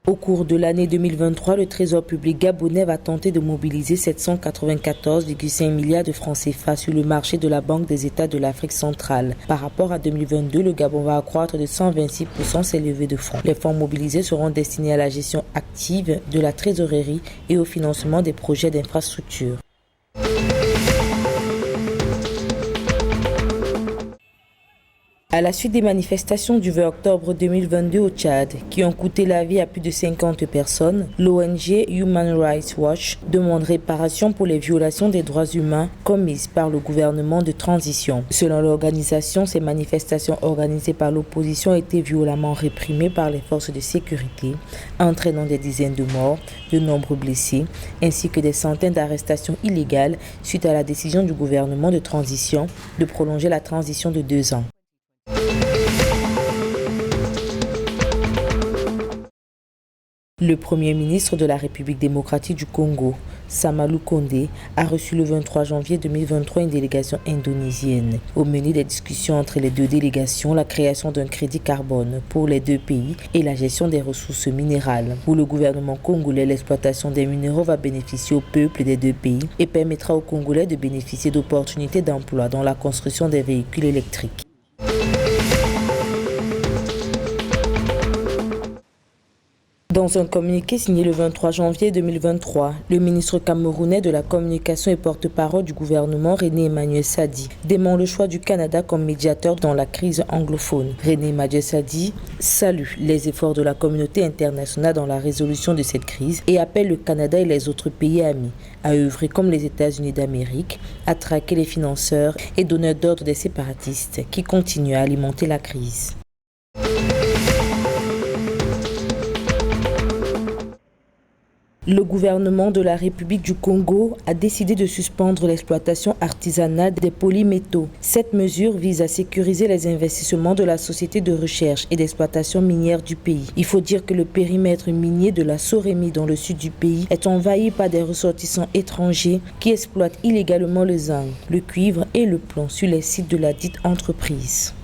Au cours de l'année 2023, le Trésor public gabonais va tenter de mobiliser 794,5 milliards de francs CFA sur le marché de la Banque des États de l'Afrique centrale. Par rapport à 2022, le Gabon va accroître de 126% ses levées de fonds. Les fonds mobilisés seront destinés à la gestion active de la trésorerie et au financement des projets d'infrastructure. À la suite des manifestations du 20 octobre 2022 au Tchad, qui ont coûté la vie à plus de 50 personnes, l'ONG Human Rights Watch demande réparation pour les violations des droits humains commises par le gouvernement de transition. Selon l'organisation, ces manifestations organisées par l'opposition ont été violemment réprimées par les forces de sécurité, entraînant des dizaines de morts, de nombreux blessés, ainsi que des centaines d'arrestations illégales suite à la décision du gouvernement de transition de prolonger la transition de 2 ans. Le Premier ministre de la République démocratique du Congo, Samalou Kondé, a reçu le 23 janvier 2023 une délégation indonésienne. Au menu des discussions entre les deux délégations, la création d'un crédit carbone pour les deux pays et la gestion des ressources minérales. Pour le gouvernement congolais, l'exploitation des minéraux va bénéficier au peuple des deux pays et permettra aux Congolais de bénéficier d'opportunités d'emploi dans la construction des véhicules électriques. Dans un communiqué signé le 23 janvier 2023, le ministre camerounais de la communication et porte-parole du gouvernement, René Emmanuel Sadi, dément le choix du Canada comme médiateur dans la crise anglophone. René Emmanuel Sadi salue les efforts de la communauté internationale dans la résolution de cette crise et appelle le Canada et les autres pays amis à œuvrer comme les États-Unis d'Amérique, à traquer les financeurs et donneurs d'ordre des séparatistes qui continuent à alimenter la crise. Le gouvernement de la République du Congo a décidé de suspendre l'exploitation artisanale des polymétaux. Cette mesure vise à sécuriser les investissements de la société de recherche et d'exploitation minière du pays. Il faut dire que le périmètre minier de la Soremi dans le sud du pays est envahi par des ressortissants étrangers qui exploitent illégalement le zinc, le cuivre et le plomb sur les sites de la dite entreprise.